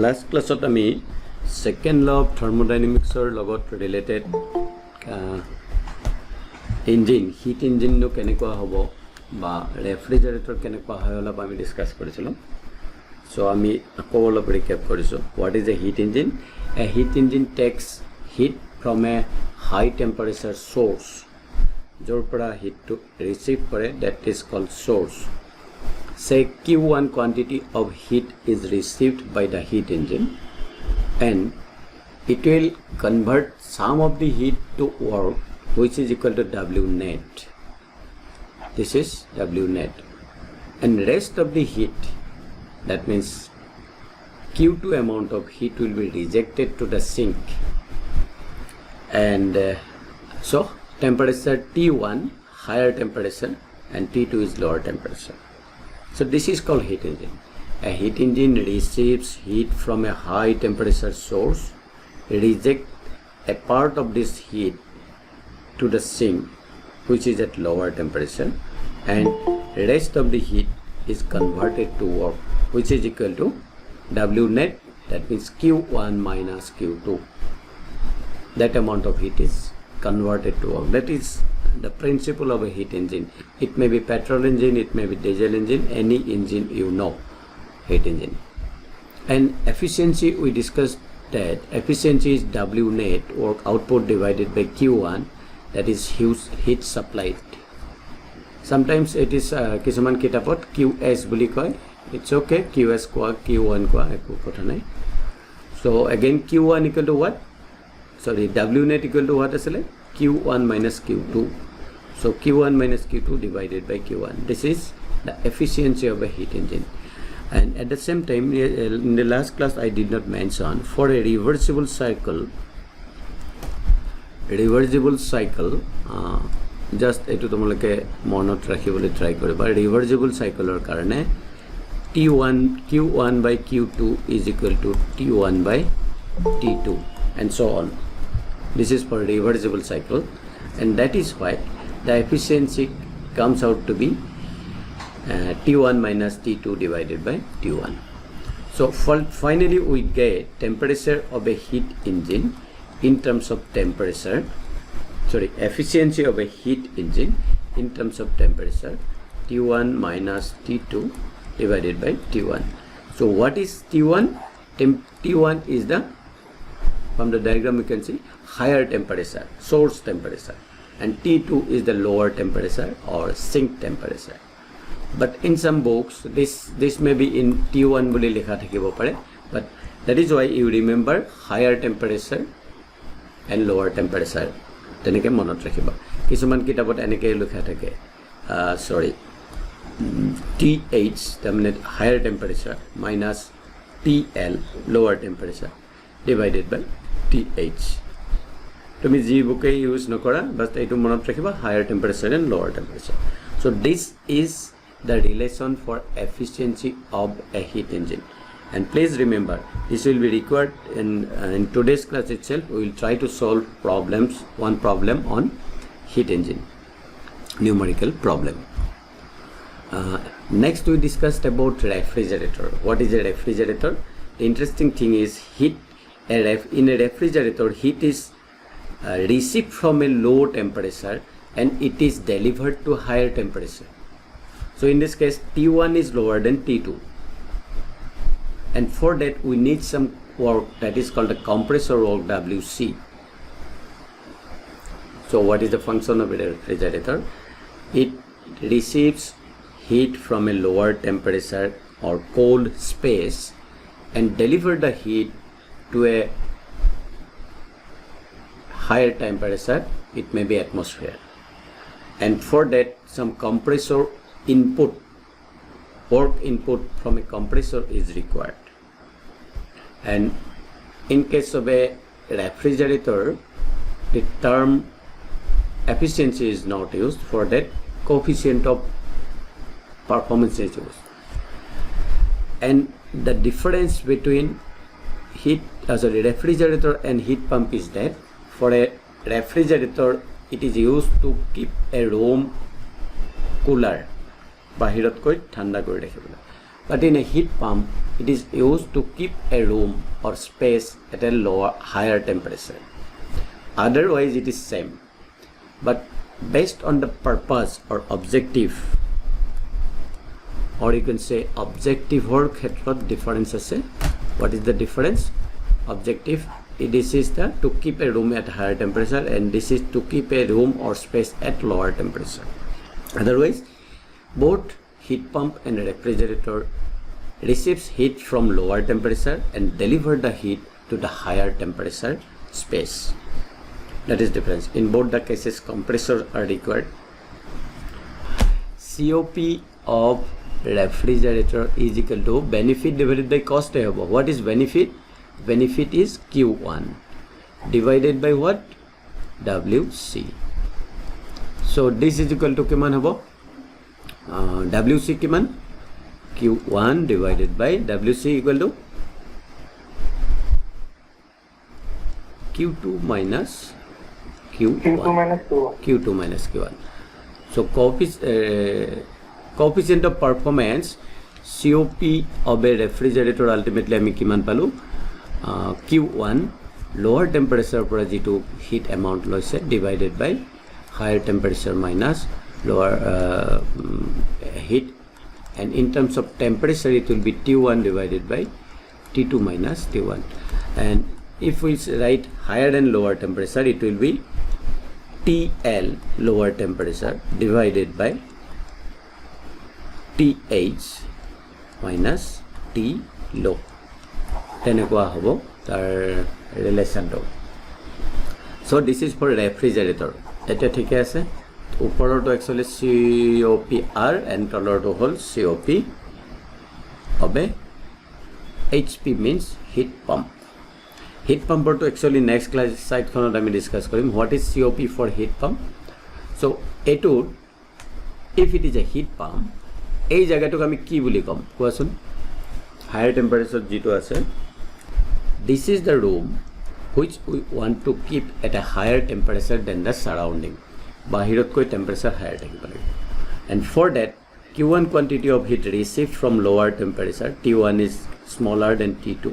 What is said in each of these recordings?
Last class আমি second law of thermodynamics লগত related engine heat engine নো কেনেকুৱা হ'ব বা refrigerator কেনেকুৱা হয় অলপ আমি ডিসকাস কৰিছিলো so আমি আকৌ অলপ ৰিকেপ কৰিছো what is a heat engine a heat engine takes heat from a high temperature source jor para heat to receive কৰে that is called source say Q1 quantity of heat is received by the heat engine and it will convert some of the heat to work which is equal to W net. This is W net and rest of the heat that means Q2 amount of heat will be rejected to the sink and so temperature T1 higher temperature and T2 is lower temperature. So this is called heat engine. A heat engine receives heat from a high temperature source, reject a part of this heat to the sink which is at lower temperature and rest of the heat is converted to work which is equal to W net that means Q1 minus Q2. That amount of heat is converted to work. That is the principle of a heat engine. It may be petrol engine, it may be diesel engine, any engine you know, heat engine. And efficiency, we discussed that efficiency is W net work output divided by Q1 that is heat supplied. Sometimes it is kisuman kitapot QS buli koy. It's okay, QS kwa Q1 kwa eku kotha nai. So again Q1 equal to what? Sorry, W net equal to what asile? Q1 minus Q2. So Q1 minus Q2 divided by Q1. This is the efficiency of a heat engine. And at the same time, in the last class I did not mention, for a reversible cycle, just etu tomoloke monot rakhibole try koriba. Reversible cycle or karone Q1 by Q2 is equal to T1 by T2 and so on. This is for reversible cycle and that is why the efficiency comes out to be T1 minus T2 divided by T1. So finally we get temperature of a heat engine in terms of temperature, sorry, efficiency of a heat engine in terms of temperature T1 minus T2 divided by T1. So what is T1? T1 is the, from the diagram you can see, higher temperature, source temperature, and T2 is the lower temperature or sink temperature. But in some books this may be in T1 boli likha thakibo pare, but that is why you remember higher temperature and lower temperature teneke monot rakhiba. Kisuman kitabot eneke likha thake sorry TH terminate higher temperature minus TL lower temperature divided by TH. তুমি G বুকে use নকৰা বাস এইটো মনত ৰাখিবা higher temperature and lower temperature. So this is the relation for efficiency of a heat engine and please remember this will be required in today's class itself. We will try to solve one problem on heat engine, numerical problem. Next we discussed about refrigerator. What is a refrigerator? The interesting thing is in a refrigerator heat is received from a low temperature and it is delivered to higher temperature. So in this case T1 is lower than T2 and for that we need some work that is called a compressor work WC. So what is the function of a refrigerator? It receives heat from a lower temperature or cold space and deliver the heat to a higher temperature, it may be atmosphere, and for that some compressor work input from a compressor is required. And in case of a refrigerator the term efficiency is not used, for that coefficient of performance is used. And the difference between refrigerator and heat pump is that for a refrigerator it is used to keep a room cooler, bahirot koi thanda kori rakhibole, But in a heat pump, it is used to keep a room or space at a higher temperature. Otherwise, it is same. But based on the purpose or objective, or you can say objective or khetrot difference ase. What is the difference? Objective, this is the to keep a room at higher temperature, and this is to keep a room or space at lower temperature. Otherwise, both heat pump and refrigerator receives heat from lower temperature and deliver the heat to the higher temperature space. That is difference. In both the cases, compressors are required. COP of refrigerator is equal to benefit divided by cost. What is benefit? Benefit is Q1 divided by what? WC. So this is equal to kiman hobo? WC kiman? Q1 divided by WC equal to Q2 minus Q1. Q2 minus Q1. So coefficient of performance COP of a refrigerator ultimately আমি কিমান পালো Q1 lower temperature পৰা যেটো heat amount লৈছে divided by higher temperature minus lower heat, and in terms of temperature it will be T1 divided by T2 minus T1, and if we write higher and lower temperature it will be TL lower temperature divided by TH minus T low. Tenekwa hobo tar relation to. So this is for refrigerator. Eta thike ase. Upor to actually COPR and color to whole COP of a HP means heat pump. Heat pump to actually next class site khonot ami discuss korim what is COP for heat pump. So eto if it is a heat pump এই জায়গাটোক আমি কি বুলি কম কোৱাচোন higher temperature যেটো আছে this is the room which we want to keep at a higher temperature than the surrounding bahirotকৈ temperature higher থাকিব লাগে, and for that Q1 quantity of heat received from lower temperature T1 is smaller than T2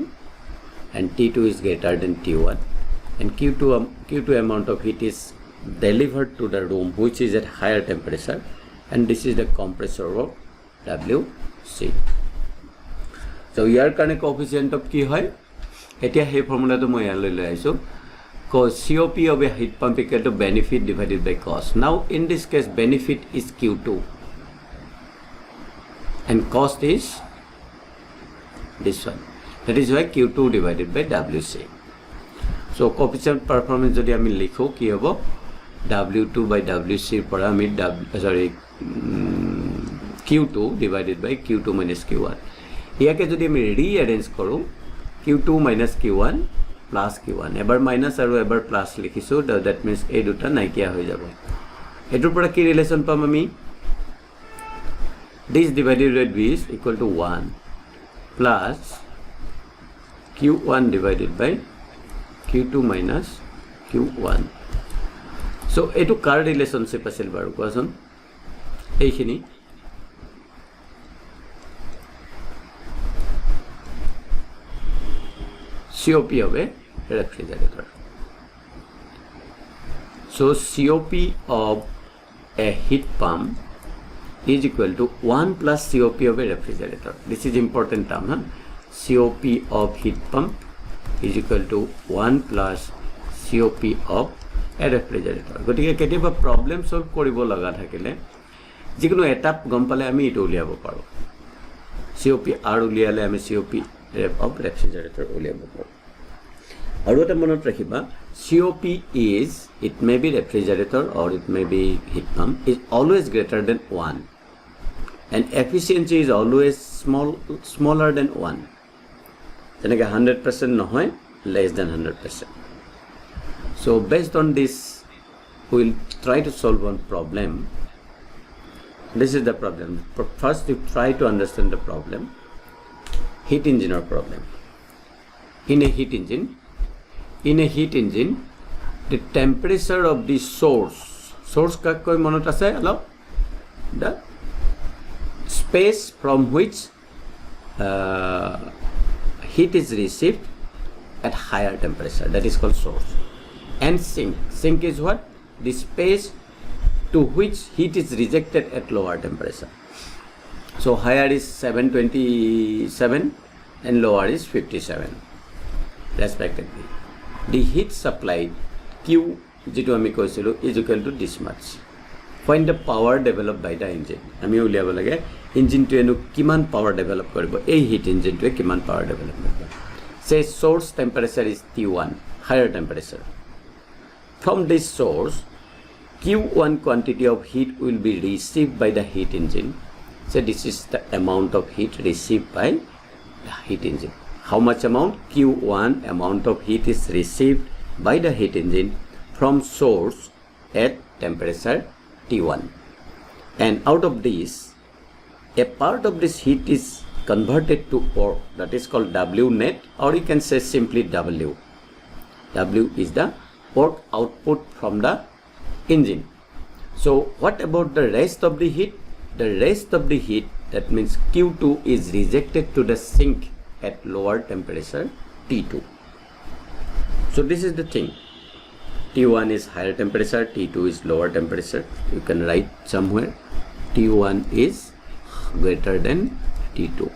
and T2 is greater than T1, and Q2 amount of heat is delivered to the room which is at higher temperature, and this is the compressor of WC. So ইয়াৰ কাৰণে coefficient of কি হয় এতিয়া সেই ফৰ্মুলাটো মই ইয়ালৈ লৈ আইছো COP of a heat pump equal to benefit divided by cost. Now in this case benefit is Q2 and cost is this one, that is why Q2 divided by WC. So coefficient performance যদি আমি লিখো কি হ'ব W2 by WC পৰা আমি Q2 divided by Q2 minus Q1. ইয়াকে যদি আমি rearrange কৰো Q2 minus Q1 plus Q1 এবাৰ minus আৰু এবাৰ plus লিখিছো, that means এই দুটা নাইকিয়া হৈ যাব। এটোৰ পৰা কি ৰিলেশন পাম আমি this divided by this is equal to 1 plus Q1 divided by Q2 minus Q1. So এটো কাৰ ৰিলেশনশিপ আছিল বাৰু কোৱাচোন এইখিনি COP of a refrigerator. So COP of a heat pump is equal to 1 plus COP of a refrigerator. This is important term. COP of heat pump is equal to 1 plus COP of a refrigerator. গতিকে কেতিয়াবা problem solve কৰিব লগা থাকিলে যিকোনো এটা গম পালে আমি এটা উলিয়াব পাৰো COP আৰ উলিয়ালে আমি COP of refrigerator উলিয়াব পাৰো আৰু এটা মনত ৰাখিবা COP is it may be refrigerator or it may be heat pump is always greater than 1 and efficiency is always smaller than 1 যেনেকৈ 100% নহয় less than 100%. So based on this we will try to solve one problem. This is the problem. First you try to understand the problem. Heat engine or problem. In a heat engine the temperature of the source ka koi monot ase allo the space from which heat is received at higher temperature, that is called source. And sink is what? The space to which heat is rejected at lower temperature. So higher is 727 and lower is 57 respectively. The heat supplied Q is equal to this much. Find the power developed by the engine. আমি উলিয়াব লাগে ইঞ্জিনটো এনো কিমান power develop কৰিব, এই hit ইঞ্জিনটোৱে কিমান power develop কৰিব. Say source temperature is T1, higher temperature. From this source, Q1 quantity of heat will be received by the heat engine. So this is the amount of heat received by the heat engine. How much amount? Q1 amount of heat is received by the heat engine from source at temperature T1. And out of this, a part of this heat is converted to work, that is called W net, or you can say simply W. W is the work output from the engine. So what about the rest of the heat? The rest of the heat, that means Q2, is rejected to the sink at lower temperature T2. So this is the thing. T1 is higher temperature, T2 is lower temperature. You can write somewhere T1 is greater than T2.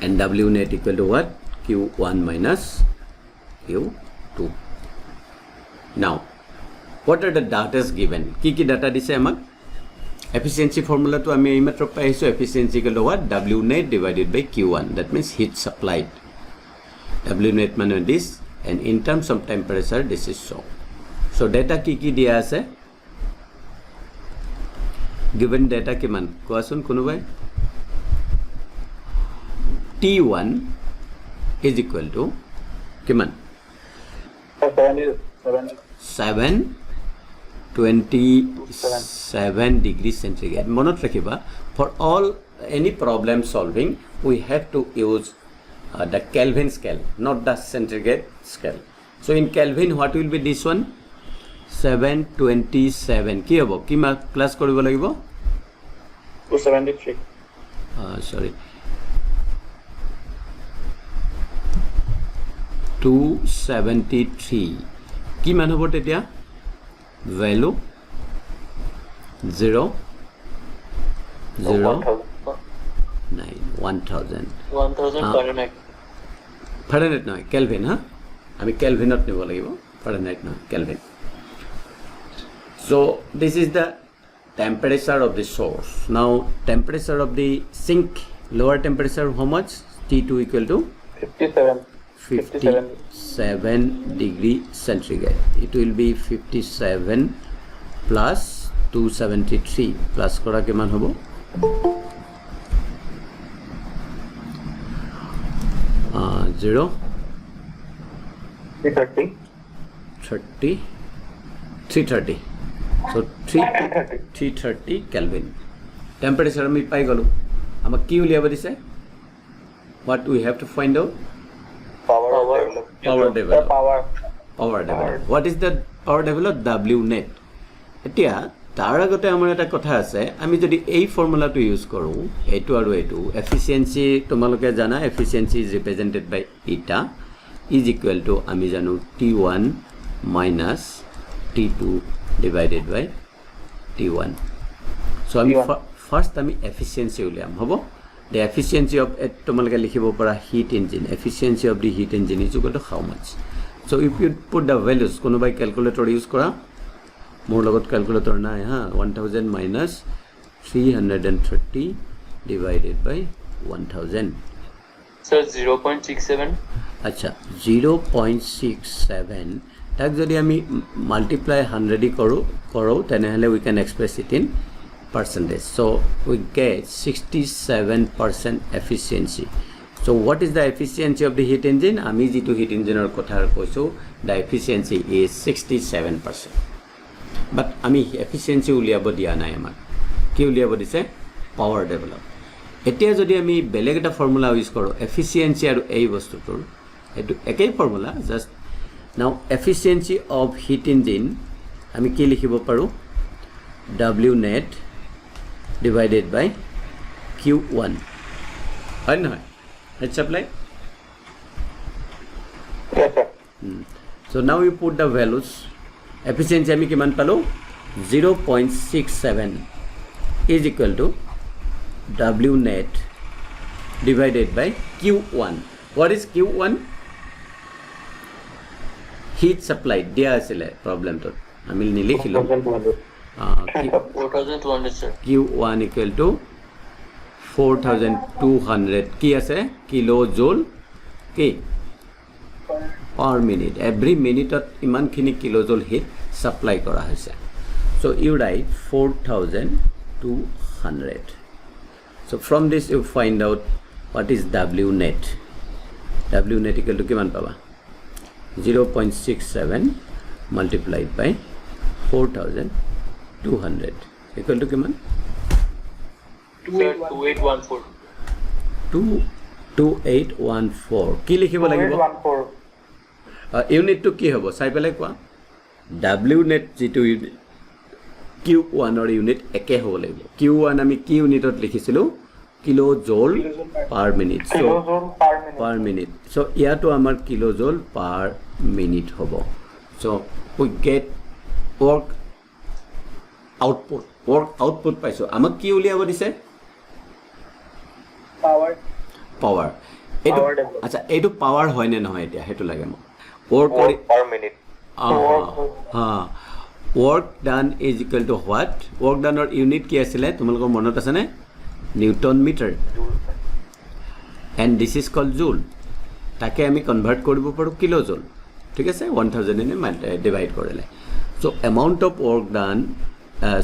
And W net equal to what? Q1 minus Q2. Now, what are the data given? Kiki data dise amak? Efficiency formula to ami eimatro paiso, efficiency equal to what? W net divided by Q1. That means heat supplied. W net mane this, and in terms of temperature, this is so. So data kiki dia ase? Given data kiman? Koasun kunubai? T1 is equal to kiman? 727 degrees centigrade. Monot rakhiba, for all any problem solving, we have to use the Kelvin scale, not the centigrade scale. So in Kelvin, what will be this one? 727. Ki hobo? Ki ma class koribo lagibo? 273. Sorry. 273. Ki man hobo tetia? Value 0 0 9 1000 Fahrenheit. Fahrenheit no, Kelvin, huh? I mean Kelvin not nibo lagibo, Fahrenheit no, Kelvin. So this is the temperature of the source. Now temperature of the sink, lower temperature, how much? T2 equal to 57 degree centigrade. It will be 57 plus 273 plus kora kiman hobo? 0 330. So 330 Kelvin. Temperature mi pai galu. Ama ki uliaba dise? What we have to find out? Power developed. What is the power developed? W net. Etia tar agote amar eta kotha ase, ami jodi ei formula to use koru, etu aru etu, efficiency tomaloke jana, efficiency is represented by eta is equal to ami janu T1 minus T2 divided by T1. So ami first ami efficiency uliam hobo. The efficiency of tomaloke likhibo para heat engine, efficiency of the heat engine is equal to how much? So if you put the values, kono by calculator use kora, more logot calculator na ha, 1000 minus 330 divided by 1000. Sir, 0.67. Acha, 0.67. Tak jodi ami multiply 100 koro, tenehale we can express it in percentage. So we get 67% efficiency. So what is the efficiency of the heat engine? Ami jitu heat engine or kothar koisu, the efficiency is 67%. But ami efficiency uliabo dia nai amar. Ki uliabo dise? Power develop. Etia jodi ami beleg eta formula use koro, efficiency aru ei bostu tor etu ekei formula, just now efficiency of heat engine ami ki likhibo paru? W net divided by Q1. হয় নহয় heat supply Yes, sir. so now we put the values efficiency আমি কিমান পালো 0.67 is equal to W net divided by Q1 what is Q1 heat supply দিয়া আছিলে প্ৰবলেমটোত আমি নিলিখিলো 4200 sir. Q1 equal to 4200 কি আছে কিলোজুল কি per minute every minute ইমানখিনি কিলোজুল হিট সাপ্লাই কৰা হৈছে so you write 4200 so from this you find out what is W net equal to কিমান পাবা 0.67 multiplied by 4200 equal to কিমান Sir, 2814. 2814 কি লিখিব লাগিব 2814. ইউনিটটো কি হ'ব চাই পেলাই কোৱা W net যেটো ইউনিট Q1 ৰ ইউনিট একে হ'ব লাগিব Q1 আমি কি ইউনিটত লিখিছিলো kilojoule per minute so Kilojoule per minute. per minute so ইয়াতো আমাৰ কিলোজুল per minute হ'ব so we get work output পাইছো আমাক কি উলিয়াব দিছে Power. পাৱাৰ এইটো Power development. আচ্ছা এইটো পাৱাৰ হয় নে নহয় এতিয়া হেতু লাগে মোক work কৰি Per minute. work done is equal to what work done or unit কি আছিলে তোমালোকৰ মনত আছে নে newton metre and this is called joule তাকে আমি কনভাৰ্ট কৰিব পাৰো কিলোজুল ঠিক আছে 1000 এনে ডিভাইড কৰিলে so amount of work done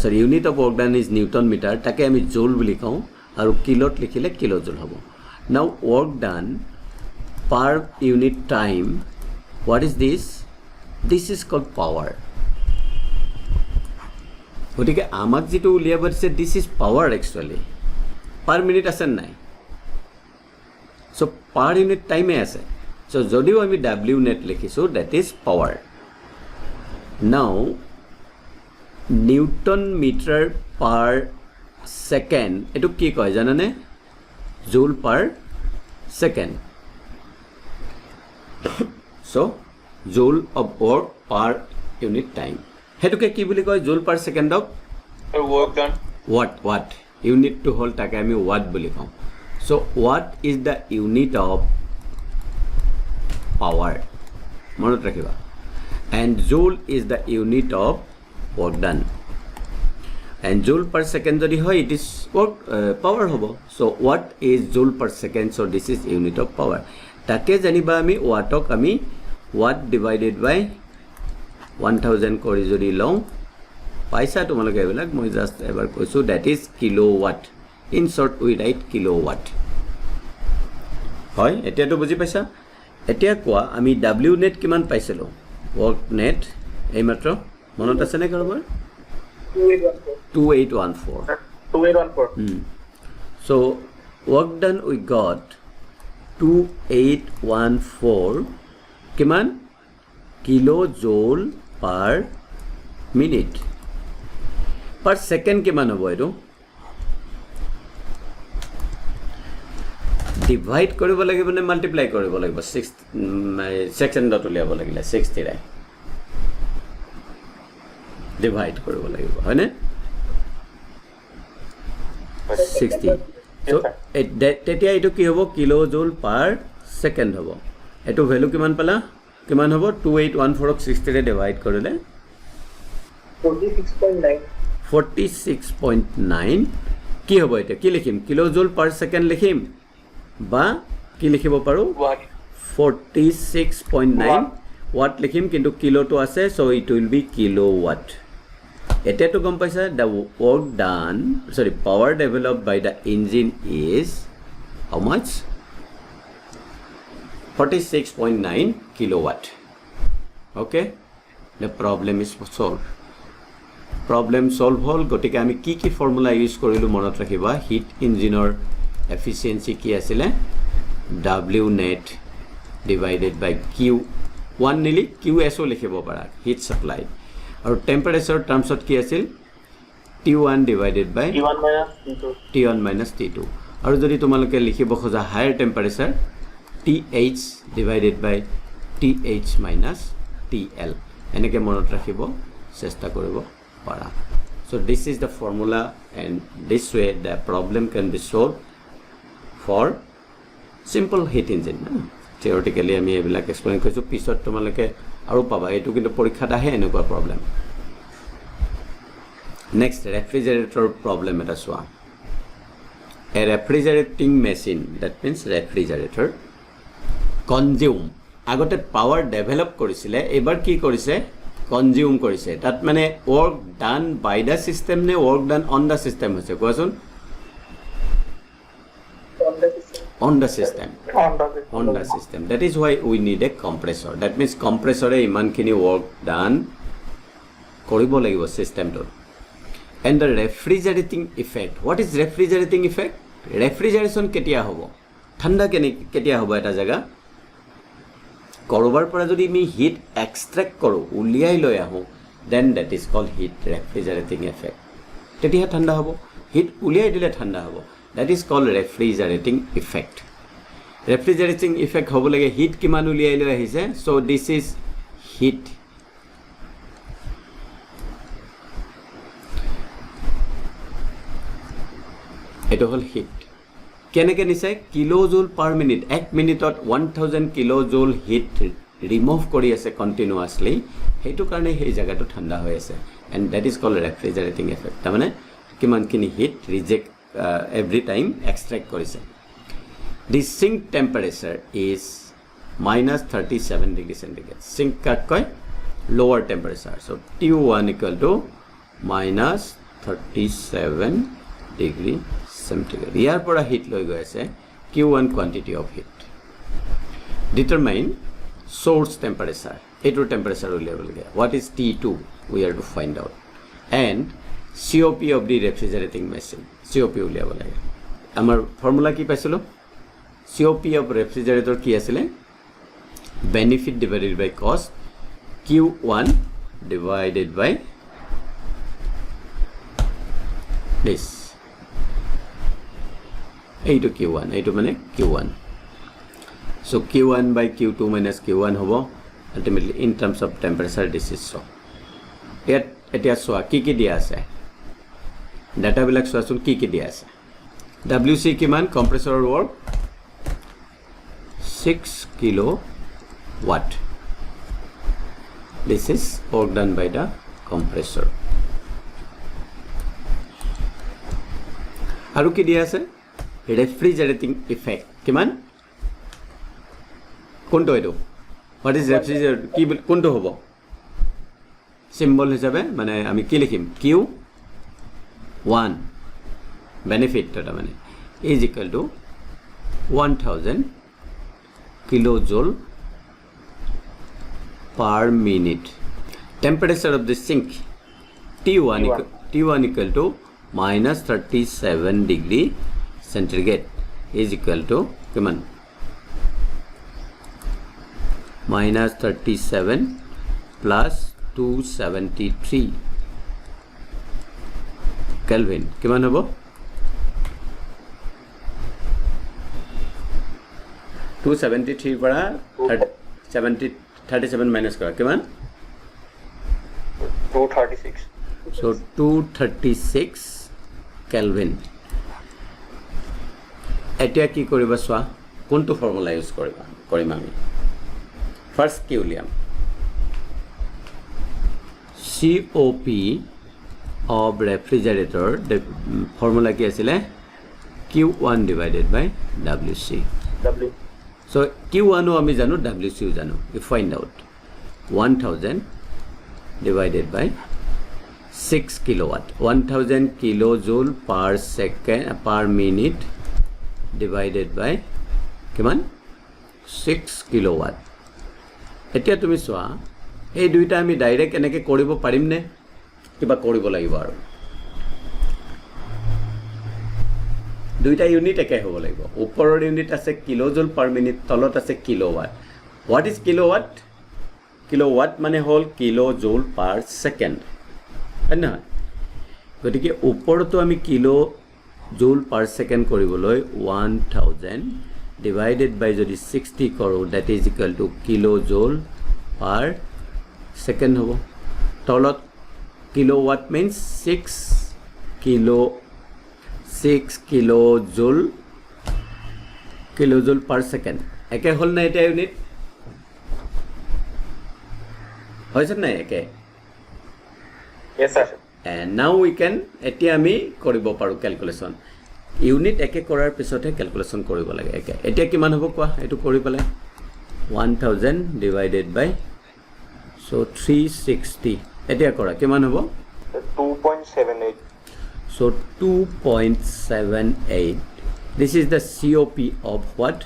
sorry unit of work done is newton meter তাকে আমি joule বুলি কওঁ আৰু কিলোত লিখিলে কিলোজুল হ'ব now work done per unit time what is this is called power গতিকে আমাক যেটো উলিয়াব দিছে this is power actually per minute আছে নাই so per unit time আছে so যদিও আমি W net লিখিছো that is power now newton meter per second এটো কি কয় জানানে joule per second so joule of work per unit time হেতুকে কি বুলি কয় joule per second of Sir, work done. what unit to hold তাকে আমি watt বুলি কওঁ so what is the unit of power মনত ৰাখিবা and joule is the unit of work done and joule per second যদি হয় it is work power হ'ব so what is joule per second so this is unit of power তাকে জানিবা আমি wattক আমি watt divided by 1000 কৰি যদি লওঁ পাইছা তোমালোকে এবিলাক মই জাস্ট এবাৰ কৈছো that is kilowatt in short we write kilowatt হয় এতিয়াতো বুজি পাইছা এতিয়া কোৱা আমি W net কিমান পাইছিলো work net এই মাত্ৰ মনত আছে নে কাৰোবাৰ 2814 2814. so work done we got 2814 কিমান kilojoule per minute per second কিমান হ'ব এটো ডিভাইড কৰিব লাগিব নে মাল্টিপ্লাই কৰিব লাগিব 6 সেকেন্ডত উলিয়াব লাগিলে 60 ৰে ডিভাইড কৰিব লাগিব হয়নে 60 so তেতিয়া এটো কি হ'ব কিলোজুল পাৰ সেকেন্ড হ'ব এটো ভ্যালু কিমান পালা কিমান হ'ব 2814 ক 60 ৰে ডিভাইড কৰিলে 46.9. 46.9 কি হ'ব এটা কি লিখিম কিলোজুল পাৰ সেকেন্ড লিখিম বা কি লিখিব পাৰো Watt. 46.9 watt লিখিম কিন্তু কিলোটো আছে so it will be kilowatt এটাটো গম পাইছা the work done sorry power developed by the engine is how much 46.9 kilowatt okay the problem is solved problem solve hol gotike ami ki formula use korilu monot rakhiba heat engine or efficiency ki asile W net divided by Q1 nili QSO likhibo para heat supply or temperature terms ot ki asil T1 divided by T1 minus T2. T1 minus T2 আৰু যদি তোমালোকে লিখিব খোজা higher temperature TH divided বাই TH minus TL এনেকৈ মনত ৰাখিব চেষ্টা কৰিব পাৰা so this is the formula and this way the problem can be solved for simple heat engine theoretically আমি এইবিলাক এক্সপ্লেইন কৰিছোঁ পিছত তোমালোকে আৰু পাবা এইটো কিন্তু পৰীক্ষাত আহে এনেকুৱা প্ৰব্লেম নেক্সট ৰেফ্ৰিজাৰেটৰ প্ৰব্লেম এটা চোৱা a refrigerating machine that means refrigerator consume আগতে পাৱাৰ ডেভেলপ কৰিছিলে এবাৰ কি কৰিছে কনজিউম কৰিছে তাত মানে work done by the system নে work done on the system হৈছে কোৱাচোন on the system on the system that is why we need a compressor that means compressor e imankhini work done koribo lagibo system to and the refrigerating effect what is refrigerating effect refrigeration ketia hobo thanda ketia hobo eta jaga korobar pora jodi mi heat extract koru uliai loi ahu then that is called heat refrigerating effect tetia thanda hobo heat uliai dile thanda hobo that is called refrigerating effect refrigerating effect hobo lage heat kiman uliai loi ahise so this is heat eto hol heat keneke nise kilojoule per minute 1 minute 1000 kilojoule heat remove kori ase continuously hetu karone he jaga to thanda hoy ase and that is called refrigerating effect ta mane kiman kini heat reject every time extract korise the sink temperature is minus 37 degree centigrade sink ka koy lower temperature so T1 equal to minus 37 degree centigrade ইয়াৰ পৰা hit লৈ গৈ আছে Q1 quantity of heat determine source temperature এটোৰ temperature উলিয়াব লাগে what is T2 we are to find out and COP of the refrigerating machine COP উলিয়াব লাগে আমাৰ ফর্মুলা কি পাইছিলো COP of refrigerator কি আছিল benefit divided by cost Q1 divided by this এইটো Q1 এইটো মানে Q1 so Q1 by Q2 minus Q1 hobo ultimately in terms of temperature this is so etia so ki dia ase data bilak soasun ki dia ase WC kiman compressor work 6 kilowatt this is work done by the compressor aru ki dia ase refrigerating effect kiman konto edo what is refrigerator ki konto hobo symbol hisabe mane ami ki likhim Q1 benefit ta mane is equal to 1000 kilojoule per minute temperature of the sink T1 equal to minus 37 degree centigrade is equal to kiman minus 37 plus 273 Kelvin kiman hobo 273 para 37 minus kora kiman 236 so 236 Kelvin এতিয়া কি কৰিবা সোৱা কোনটো formula use কৰিম আমি first কি উলিয়াম COP of refrigerator the formula কি আছিল Q1 divided by WC W so Q1 ও আমি জানো WC ও জানো you find out 1000 divided by 6 kilowatt 1000 kilojoule per second per minute divided by kiman 6 kilowatt এতিয়া তুমি সোৱা এই দুইটা আমি ডাইৰেক্ট এনেকে কৰিব পাৰিম নে কিবা কৰিব লাগিব আৰু দুইটা ইউনিট একে হ'ব লাগিব ওপৰৰ ইউনিট আছে কিলোজুল পাৰ মিনিট তলত আছে kilowatt what is kilowatt kilowatt মানে হ'ল কিলোজুল পাৰ সেকেন্ড হয় না গতিকে ওপৰতো আমি কিলো জুল পাৰ ছেকেণ্ড কৰিবলৈ 1000 ডিভাইডেড বাই যদি 60 কৰোঁ that is equal to kilo জুল পাৰ ছেকেণ্ড হ'ব তলত কিলোৱাট মিন্স 6 কিলো জুল পাৰ ছেকেণ্ড একে হ'ল না এটা ইউনিট হৈছে নাই একে Yes, sir. and now we can এতিয়া আমি কৰিব পাৰোঁ ক্যালকুলেশন ইউনিট একে কৰাৰ পিছতে ক্যালকুলেশন কৰিব লাগে একে এতিয়া কিমান হ'ব কোৱা এটো কৰি পেলে 1000 ডিভাইডেড বাই so 360 এতিয়া কৰা কিমান হ'ব 2.78. so 2.78 this is the COP of what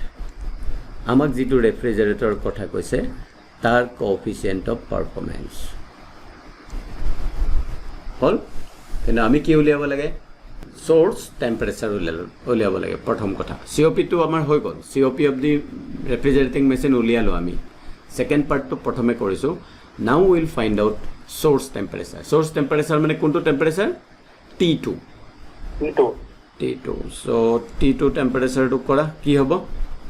আমাক যেটো ৰেফ্ৰিজাৰেটৰ কথা কৈছে তাৰ কোএফিচিয়েন্ট অফ পাৰফৰম্যান্স হল তেনে আমি কি উলিয়াব লাগে সোৰ্স টেম্পাৰেচাৰ উলিয়াব লাগে প্ৰথম কথা COP তো আমাৰ হৈ গল COP অফ দি ৰেফ্ৰিজাৰেটিং মেচিন উলিয়ালো আমি সেকেন্ড পাৰ্ট তো প্ৰথমে কৰিছো now will find out source temperature মানে কোনটো temperature T2 so T2 temperature তো কৰা কি হ'ব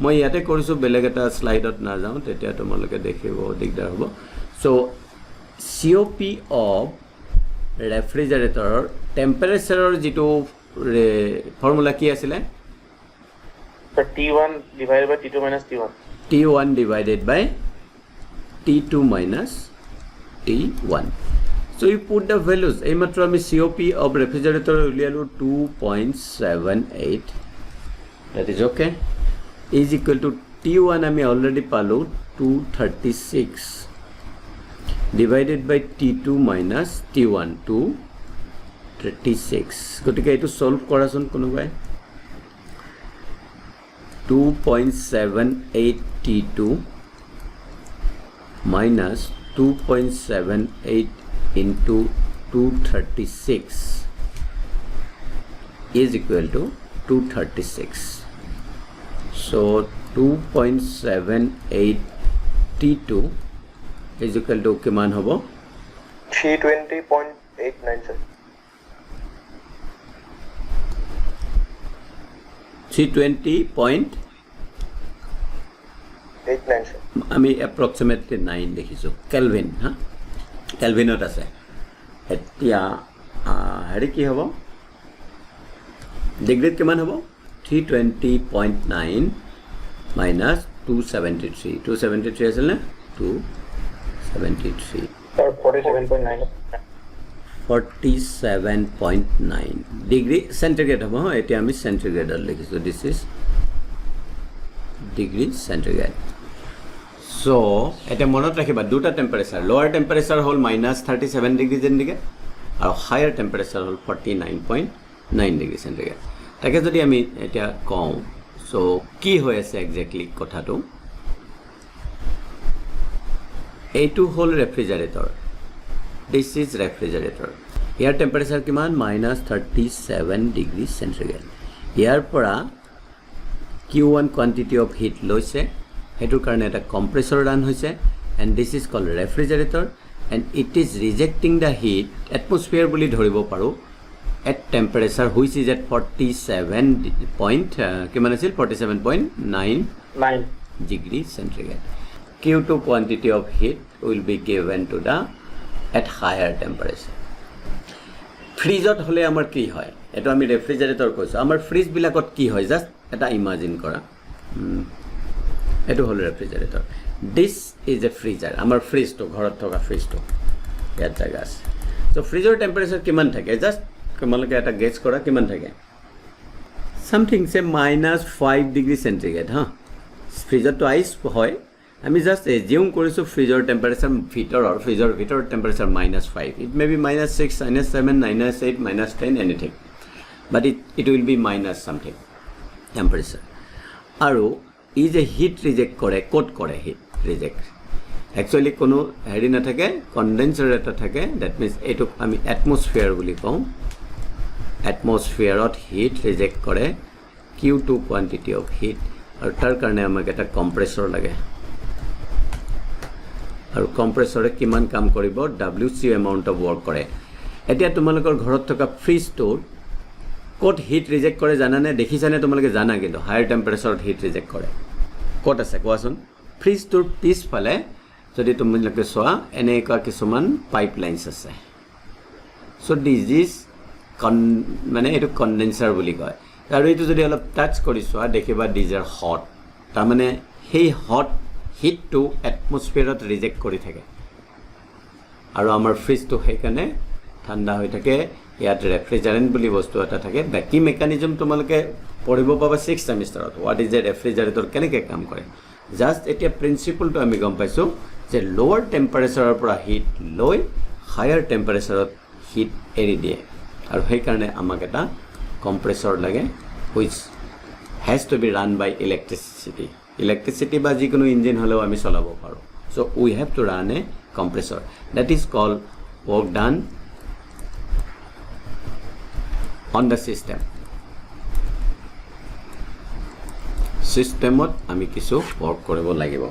মই ইয়াতে কৰিছো বেলেগ এটা স্লাইডত না যাও তেতিয়া তোমালোকে দেখিব দিগদাৰ হ'ব so COP of ৰেফ্ৰিজাৰেটৰৰ টেম্পাৰেচাৰৰ যেটো ফৰ্মুলা কি আছিল So T1 divided by T2 minus T1. T1 divided by T2 minus T1 so you put the values এই মাত্ৰ আমি COP of refrigerator উলিয়ালো 2.78 that is okay is equal to T1 আমি already পালো 236 divided by T2 minus T1 236 গতিকে এটো solve কৰাচোন কোনোবাই 2.78 T2 minus 2.78 into 236 is equal to 236 so 2.78 T2 is equal to কিমান হ'ব 320.89, sir. 320.89 sir. আমি approximately 9 দেখিছো কেলভিন হা কেলভিনত আছে এতিয়া হেৰি কি হ'ব ডিগ্ৰীত কিমান হ'ব 320.9 minus 273 আছিল না 273 Sir, 47.9. 47.9 ডিগ্ৰী সেন্টিগ্ৰেড হ'ব এতিয়া আমি সেন্টিগ্ৰেডত লিখিছো দিস ইজ ডিগ্ৰী সেন্টিগ্ৰেড সো এটা মনত ৰাখিবা দুটা টেম্পাৰেচাৰ লোৱাৰ টেম্পাৰেচাৰ হ'ল -37 ডিগ্ৰী সেন্টিগ্ৰেড আৰু হায়াৰ টেম্পাৰেচাৰ হ'ল 49.9 ডিগ্ৰী সেন্টিগ্ৰেড তাকে যদি আমি এতিয়া কওঁ সো কি হৈ আছে এক্স্যাক্টলি কথাটো এইটো হ'ল refrigerator this is refrigerator here temperature kiman -37 degree centigrade here pora q1 quantity of heat loise hetur karone eta compressor run hoise and this is called refrigerator and it is rejecting the heat atmosphere boli dhoribo paru at temperature which is at 47 point kiman asil 47.9 degree centigrade q2 quantity of heat will be given to the at higher temperature ফ্ৰিজত হলে আমাৰ কি হয় এটো আমি refrigerator কৈছো আমাৰ fridge বিলাকত কি হয় জাস্ট এটা ইমাজিন কৰা এটো হল refrigerator this is a freezer আমাৰ ফ্ৰিজটো ঘৰত থকা ফ্ৰিজটো ইয়াত জাগা আছে সো ফ্ৰিজৰ টেম্পাৰেচাৰ কিমান থাকে জাস্ট তোমালোকে এটা গেছ কৰা কিমান থাকে সামথিং সে -5 ডিগ্ৰী সেন্টিগ্ৰেড হা ফ্ৰিজত তো আইস হয় আমি জাস্ট এজিউম কৰিছো ফ্ৰিজৰ টেম্পাৰেচাৰ ফ্ৰিজৰ ভিতৰ temperature -5 it may be -6 -7 -8 -10 anything but it will be minus something temperature আৰু ই যে হিট ৰিজেক্ট কৰে কোট কৰে হিট ৰিজেক্ট একচুয়ালি কোনো হেৰি না থাকে কনডেন্সাৰ এটা থাকে দ্যাট মিন্স এটো আমি এটমস্ফিয়াৰ বুলি কওঁ এটমস্ফিয়াৰত হিট ৰিজেক্ট কৰে q2 কোয়ান্টিটি অফ হিট আৰু তাৰ কাৰণে আমাক এটা কম্প্ৰেছৰ লাগে আৰু কম্প্ৰেছৰে কিমান কাম কৰিব WC এমাউন্ট অফ ওয়াৰ্ক কৰে এতিয়া তোমালোকৰ ঘৰত থকা ফ্ৰিজটো ক'ত হিট ৰিজেক্ট কৰে জানানে দেখিছানে তোমালোকে জানা কিন্তু হায়াৰ টেম্পাৰেচাৰত হিট ৰিজেক্ট কৰে ক'ত আছে কোৱাচোন ফ্ৰিজটোৰ পিছফালে যদি তোমালোকে চোৱা এনেকুৱা কিছুমান পাইপলাইনছ আছে চ' দিছ ইজ মানে এইটো কণ্ডেনচাৰ বুলি কয় আৰু এইটো যদি অলপ টাচ কৰি চোৱা দেখিবা দিজ আৰ হট তাৰমানে সেই হট হিটটো এটমছফিয়াৰত ৰিজেক্ট কৰি থাকে আৰু আমাৰ ফ্ৰিজটো সেইকাৰণে ঠাণ্ডা হৈ থাকে ইয়াত ৰেফ্ৰিজাৰেণ্ট বুলি বস্তু এটা থাকে বাকী মেকানিজম তোমালোকে পঢ়িব পাবা 6th ছেমিষ্টাৰত হোৱাট ইজ এ ৰেফ্ৰিজাৰেটৰ কেনেকৈ কাম কৰে জাষ্ট এতিয়া প্ৰিন্সিপলটো আমি গম পাইছোঁ যে লোৱাৰ টেম্পাৰেচাৰৰ পৰা হিট লৈ হায়াৰ টেম্পাৰেচাৰত হিট এৰি দিয়ে আৰু সেইকাৰণে আমাক এটা কম্প্ৰেছৰ লাগে which has to be run by electricity বা যিকোনো ইঞ্জিন হ'লেও আমি চলাব পাৰোঁ so' we have to run a compressor that is called work done on the systemত আমি কিছু work কৰিব লাগিব